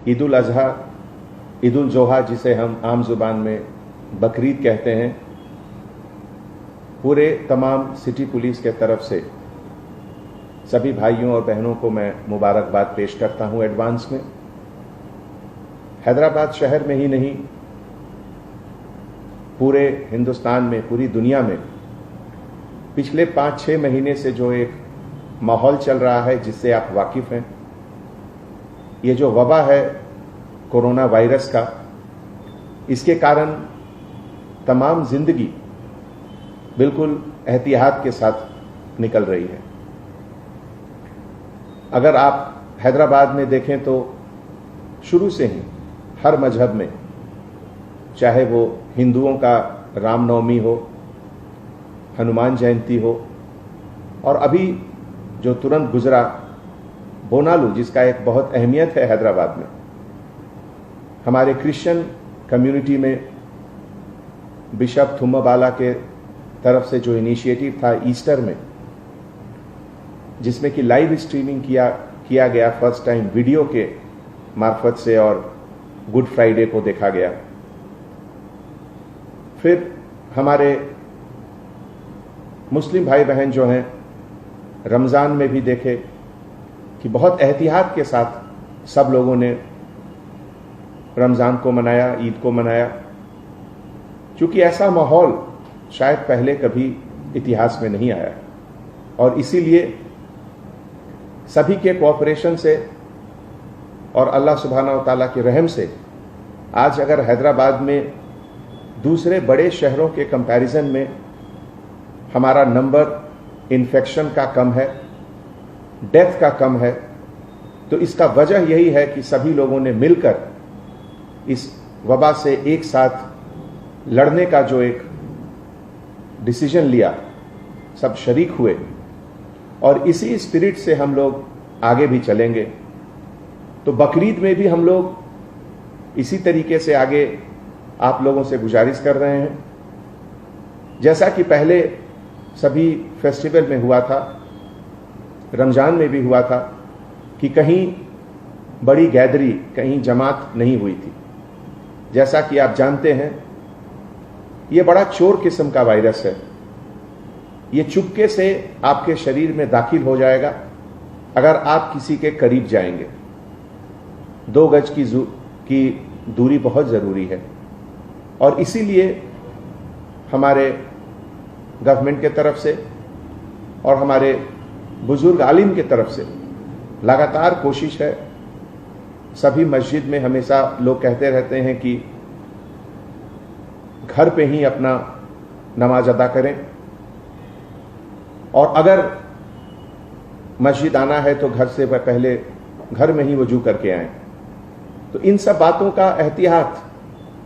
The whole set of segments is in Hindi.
ईद उल अज़हा, ईद उल जोहा जिसे हम आम ज़ुबान में बकरीद कहते हैं, पूरे तमाम सिटी पुलिस के तरफ से सभी भाइयों और बहनों को मैं मुबारकबाद पेश करता हूं एडवांस में। हैदराबाद शहर में ही नहीं, पूरे हिंदुस्तान में, पूरी दुनिया में पिछले 5-6 महीने से जो एक माहौल चल रहा है जिससे आप वाकिफ हैं, ये जो वबा है कोरोना वायरस का, इसके कारण तमाम जिंदगी बिल्कुल एहतियात के साथ निकल रही है। अगर आप हैदराबाद में देखें तो शुरू से ही हर मजहब में, चाहे वो हिंदुओं का रामनवमी हो, हनुमान जयंती हो, और अभी जो तुरंत गुजरा बोनालू, जिसका एक बहुत अहमियत है हैदराबाद में, हमारे क्रिश्चियन कम्युनिटी में बिशप थुम्माबाला के तरफ से जो इनिशिएटिव था ईस्टर में, जिसमें कि लाइव स्ट्रीमिंग किया गया फर्स्ट टाइम वीडियो के मार्फत से, और गुड फ्राइडे को देखा गया। फिर हमारे मुस्लिम भाई बहन जो हैं, रमज़ान में भी देखे कि बहुत एहतियात के साथ सब लोगों ने रमज़ान को मनाया, ईद को मनाया, क्योंकि ऐसा माहौल शायद पहले कभी इतिहास में नहीं आया, और इसीलिए सभी के कोऑपरेशन से और अल्लाह सुब्हानहू व तआला के रहम से आज अगर हैदराबाद में दूसरे बड़े शहरों के कंपैरिजन में हमारा नंबर इन्फेक्शन का कम है, डेथ का कम है, तो इसका वजह यही है कि सभी लोगों ने मिलकर इस वबा से एक साथ लड़ने का जो एक डिसीजन लिया, सब शरीक हुए, और इसी स्पिरिट से हम लोग आगे भी चलेंगे। तो बकरीद में भी हम लोग इसी तरीके से आगे आप लोगों से गुजारिश कर रहे हैं, जैसा कि पहले सभी फेस्टिवल में हुआ था, रमज़ान में भी हुआ था, कि कहीं बड़ी गैदरी, कहीं जमात नहीं हुई थी। जैसा कि आप जानते हैं, ये बड़ा चोर किस्म का वायरस है। ये चुपके से आपके शरीर में दाखिल हो जाएगा अगर आप किसी के करीब जाएंगे। 2 गज की दूरी बहुत ज़रूरी है, और इसीलिए हमारे गवर्नमेंट के तरफ से और हमारे बुजुर्ग आलिम के तरफ से लगातार कोशिश है। सभी मस्जिद में हमेशा लोग कहते रहते हैं कि घर पे ही अपना नमाज अदा करें, और अगर मस्जिद आना है तो घर से पहले घर में ही वजू करके आएं। तो इन सब बातों का एहतियात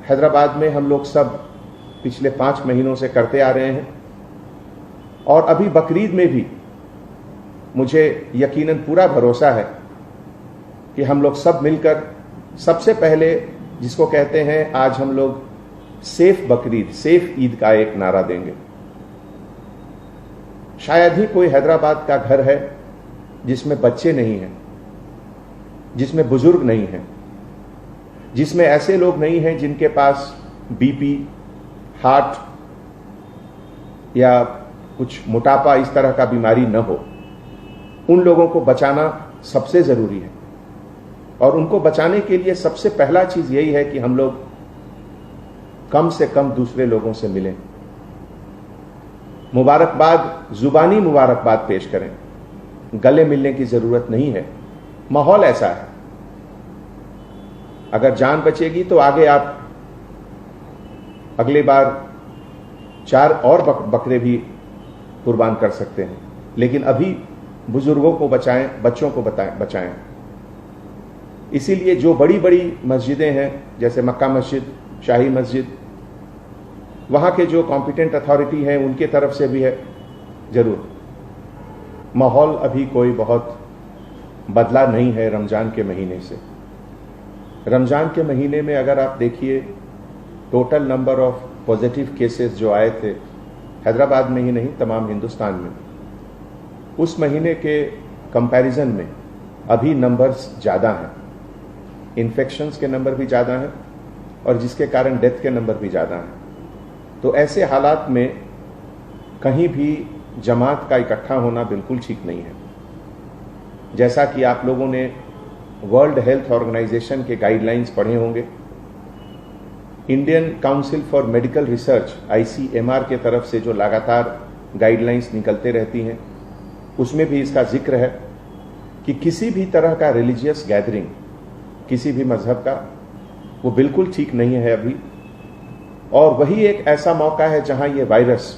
हैदराबाद में हम लोग सब पिछले 5 महीनों से करते आ रहे हैं, और अभी बकरीद में भी मुझे यकीनन पूरा भरोसा है कि हम लोग सब मिलकर सबसे पहले, जिसको कहते हैं आज हम लोग सेफ बकरीद, सेफ ईद का एक नारा देंगे। शायद ही कोई हैदराबाद का घर है जिसमें बच्चे नहीं हैं, जिसमें बुजुर्ग नहीं हैं, जिसमें ऐसे लोग नहीं हैं जिनके पास बीपी, हार्ट या कुछ मोटापा, इस तरह का बीमारी न हो। उन लोगों को बचाना सबसे जरूरी है, और उनको बचाने के लिए सबसे पहला चीज यही है कि हम लोग कम से कम दूसरे लोगों से मिलें, मुबारकबाद, जुबानी मुबारकबाद पेश करें। गले मिलने की जरूरत नहीं है, माहौल ऐसा है। अगर जान बचेगी तो आगे आप अगले बार 4 और बकरे भी कुर्बान कर सकते हैं, लेकिन अभी बुजुर्गों को बचाएं, बच्चों को बचाएं। इसीलिए जो बड़ी बड़ी मस्जिदें हैं, जैसे मक्का मस्जिद, शाही मस्जिद, वहां के जो कॉम्पिटेंट अथॉरिटी हैं उनके तरफ से भी है, जरूर। माहौल अभी कोई बहुत बदला नहीं है रमजान के महीने से। रमजान के महीने में अगर आप देखिए, total number of positive cases जो आए थे हैदराबाद में ही नहीं, तमाम हिंदुस्तान में, उस महीने के कंपैरिजन में अभी नंबर्स ज़्यादा हैं। इन्फेक्शंस के नंबर भी ज़्यादा हैं और जिसके कारण डेथ के नंबर भी ज़्यादा हैं। तो ऐसे हालात में कहीं भी जमात का इकट्ठा होना बिल्कुल ठीक नहीं है। जैसा कि आप लोगों ने वर्ल्ड हेल्थ ऑर्गेनाइजेशन के गाइडलाइंस पढ़े होंगे, Indian council for medical research ICMR के तरफ से जो लगातार गाइडलाइंस निकलते रहती हैं, उसमें भी इसका जिक्र है कि किसी भी तरह का रिलीजियस गैदरिंग किसी भी मजहब का वो बिल्कुल ठीक नहीं है अभी। और वही एक ऐसा मौका है जहां ये वायरस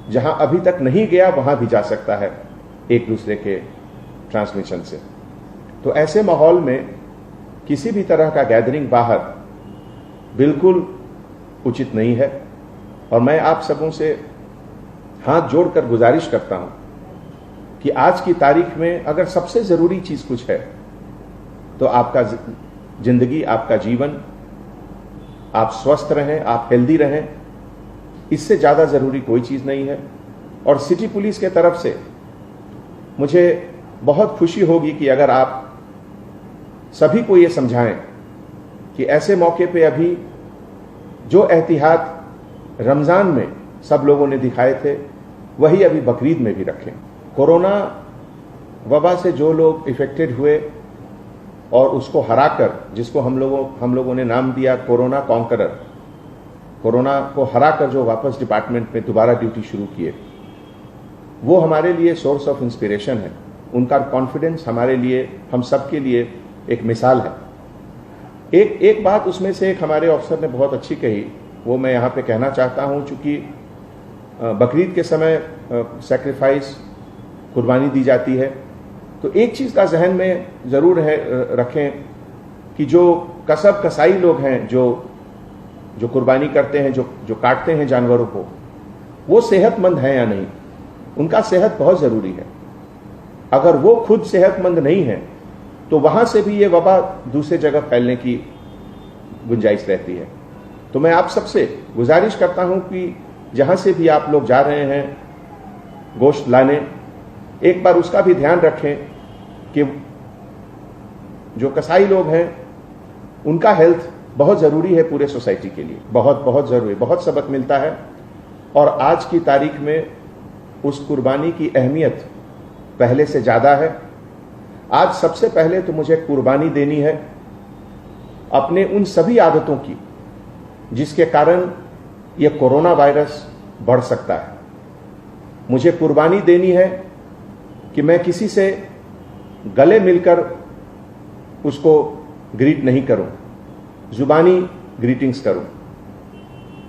जहां अभी तक नहीं गया वहां भी जा सकता है एक दूसरे के ट्रांसमिशन से। तो ऐसे माहौल में किसी भी तरह का गैदरिंग बाहर बिल्कुल उचित नहीं है। और मैं आप सबों से हाथ जोड़कर गुजारिश करता हूं कि आज की तारीख में अगर सबसे जरूरी चीज कुछ है तो आपका जिंदगी, आपका जीवन, आप स्वस्थ रहें, आप हेल्दी रहें, इससे ज्यादा जरूरी कोई चीज नहीं है। और सिटी पुलिस के तरफ से मुझे बहुत खुशी होगी कि अगर आप सभी को ये समझाएं कि ऐसे मौके पे अभी जो एहतियात रमजान में सब लोगों ने दिखाए थे वही अभी बकरीद में भी रखें। कोरोना वबा से जो लोग इफेक्टेड हुए और उसको हराकर, जिसको हम लोगों ने नाम दिया कोरोना कॉन्करर, कोरोना को हराकर जो वापस डिपार्टमेंट में दोबारा ड्यूटी शुरू किए, वो हमारे लिए सोर्स ऑफ इंस्पिरेशन है। उनका कॉन्फिडेंस हमारे लिए, हम सबके लिए एक मिसाल है। एक बात उसमें से एक हमारे ऑफिसर ने बहुत अच्छी कही, वो मैं यहाँ पे कहना चाहता हूँ। चूंकि बकरीद के समय सैक्रिफाइस, कुर्बानी दी जाती है, तो एक चीज का जहन में जरूर रखें कि जो कसब कसाई लोग हैं, जो कुर्बानी करते हैं, जो काटते हैं जानवरों को, वो सेहतमंद हैं या नहीं। उनका सेहत बहुत जरूरी है। अगर वो खुद सेहतमंद नहीं है तो वहां से भी ये वबा दूसरे जगह फैलने की गुंजाइश रहती है। तो मैं आप सबसे गुजारिश करता हूं कि जहां से भी आप लोग जा रहे हैं गोश्त लाने, एक बार उसका भी ध्यान रखें कि जो कसाई लोग हैं उनका हेल्थ बहुत जरूरी है पूरे सोसाइटी के लिए, बहुत बहुत जरूरी, बहुत सबक मिलता है। और आज की तारीख में उस कुर्बानी की अहमियत पहले से ज्यादा है। आज सबसे पहले तो मुझे कुर्बानी देनी है अपने उन सभी आदतों की जिसके कारण यह कोरोना वायरस बढ़ सकता है। मुझे कुर्बानी देनी है कि मैं किसी से गले मिलकर उसको ग्रीट नहीं करूं, जुबानी ग्रीटिंग्स करूं।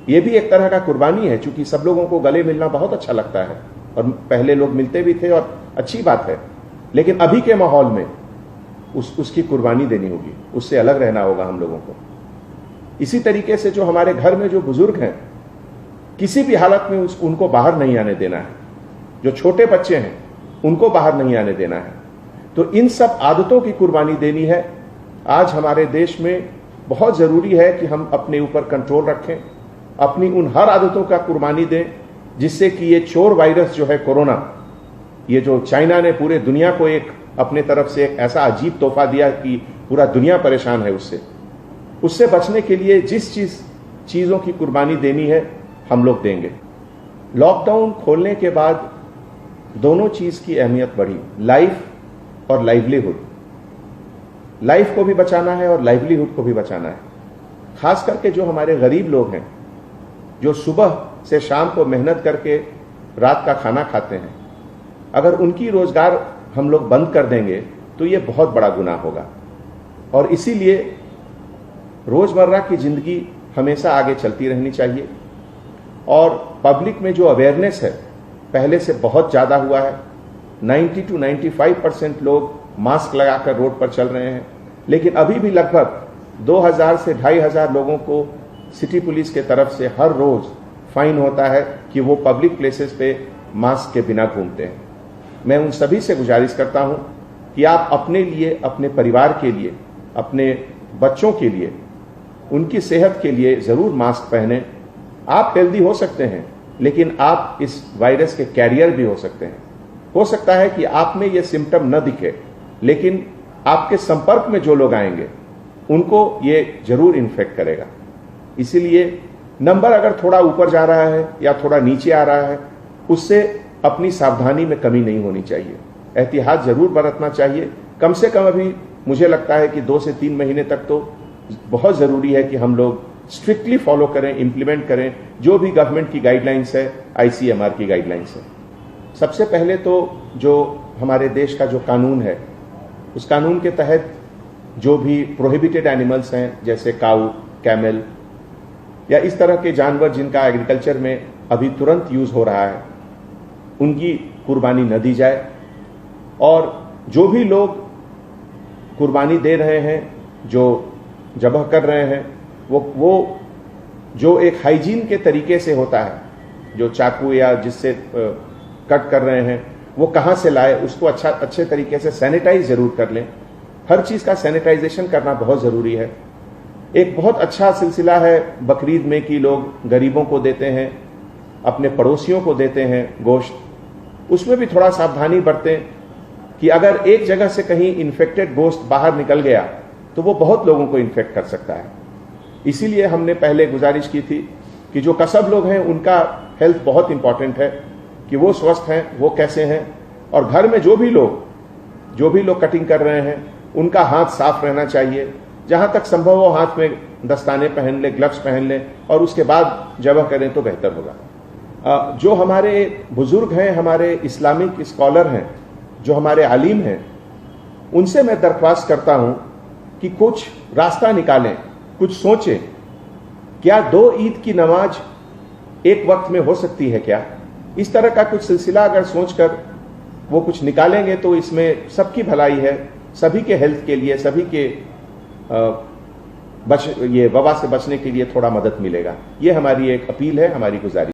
यह भी एक तरह का कुर्बानी है, क्योंकि सब लोगों को गले मिलना बहुत अच्छा लगता है और पहले लोग मिलते भी थे और अच्छी बात है। लेकिन अभी के माहौल में उसकी कुर्बानी देनी होगी, उससे अलग रहना होगा हम लोगों को। इसी तरीके से जो हमारे घर में जो बुजुर्ग हैं, किसी भी हालत में उनको बाहर नहीं आने देना है। जो छोटे बच्चे हैं उनको बाहर नहीं आने देना है। तो इन सब आदतों की कुर्बानी देनी है। आज हमारे देश में बहुत जरूरी है कि हम अपने ऊपर कंट्रोल रखें, अपनी उन हर आदतों का कुर्बानी दें जिससे कि ये चोर वायरस जो है कोरोना, ये जो चाइना ने पूरे दुनिया को एक अपने तरफ से एक ऐसा अजीब तोहफा दिया कि पूरा दुनिया परेशान है, उससे बचने के लिए जिस चीजों की कुर्बानी देनी है हम लोग देंगे। लॉकडाउन खोलने के बाद दोनों चीज की अहमियत बढ़ी, लाइफ और लाइवलीहुड। लाइफ को भी बचाना है और लाइवलीहुड को भी बचाना है। खास करके जो हमारे गरीब लोग हैं, जो सुबह से शाम को मेहनत करके रात का खाना खाते हैं, अगर उनकी रोजगार हम लोग बंद कर देंगे तो ये बहुत बड़ा गुनाह होगा। और इसीलिए रोजमर्रा की जिंदगी हमेशा आगे चलती रहनी चाहिए। और पब्लिक में जो अवेयरनेस है पहले से बहुत ज्यादा हुआ है। 90 to 95% लोग मास्क लगाकर रोड पर चल रहे हैं, लेकिन अभी भी लगभग 2000 से 2500 लोगों को सिटी पुलिस के तरफ से हर रोज फाइन होता है कि वो पब्लिक प्लेसेस पे मास्क के बिना घूमते हैं। मैं उन सभी से गुजारिश करता हूं कि आप अपने लिए, अपने परिवार के लिए, अपने बच्चों के लिए, उनकी सेहत के लिए जरूर मास्क पहने। आप हेल्दी हो सकते हैं, लेकिन आप इस वायरस के कैरियर भी हो सकते हैं। हो सकता है कि आप में ये सिम्टम न दिखे, लेकिन आपके संपर्क में जो लोग आएंगे उनको ये जरूर इन्फेक्ट करेगा। इसीलिए नंबर अगर थोड़ा ऊपर जा रहा है या थोड़ा नीचे आ रहा है, उससे अपनी सावधानी में कमी नहीं होनी चाहिए, एहतियात जरूर बरतना चाहिए। कम से कम अभी मुझे लगता है कि 2 से 3 महीने तक तो बहुत जरूरी है कि हम लोग स्ट्रिक्टली फॉलो करें, इंप्लीमेंट करें जो भी गवर्नमेंट की गाइडलाइंस है, ICMR की गाइडलाइंस है। सबसे पहले तो जो हमारे देश का जो कानून है, उस कानून के तहत जो भी प्रोहिबिटेड एनिमल्स हैं, जैसे काऊ, कैमल या इस तरह के जानवर जिनका एग्रीकल्चर में अभी तुरंत यूज हो रहा है, उनकी कुर्बानी न दी जाए। और जो भी लोग कुर्बानी दे रहे हैं, जो जबह कर रहे हैं, वो जो एक हाइजीन के तरीके से होता है, जो चाकू या जिससे कट कर रहे हैं, वो कहाँ से लाए, उसको अच्छे तरीके से सैनिटाइज जरूर कर लें। हर चीज का सैनिटाइजेशन करना बहुत जरूरी है। एक बहुत अच्छा सिलसिला है बकरीद में कि लोग गरीबों को देते हैं, अपने पड़ोसियों को देते हैं गोश्त। उसमें भी थोड़ा सावधानी बरतें कि अगर एक जगह से कहीं इन्फेक्टेड गोश्त बाहर निकल गया तो वो बहुत लोगों को इन्फेक्ट कर सकता है। इसीलिए हमने पहले गुजारिश की थी कि जो कसब लोग हैं उनका हेल्थ बहुत इंपॉर्टेंट है, कि वो स्वस्थ हैं, वो कैसे हैं, और घर में जो भी लोग कटिंग कर रहे हैं उनका हाथ साफ रहना चाहिए। जहां तक संभव हो हाथ में दस्ताने पहन लें, ग्लव्स पहन लें, और उसके बाद जबह करें तो बेहतर होगा। जो हमारे बुजुर्ग हैं, हमारे इस्लामिक स्कॉलर हैं, जो हमारे आलिम हैं, उनसे मैं दरख्वास्त करता हूं कि कुछ रास्ता निकालें, कुछ सोचें। क्या 2 ईद की नमाज एक वक्त में हो सकती है क्या? इस तरह का कुछ सिलसिला अगर सोचकर वो कुछ निकालेंगे तो इसमें सबकी भलाई है, सभी के हेल्थ के लिए, सभी के ये वबा से बचने के लिए थोड़ा मदद मिलेगा। ये हमारी एक अपील है, हमारी गुजारिश।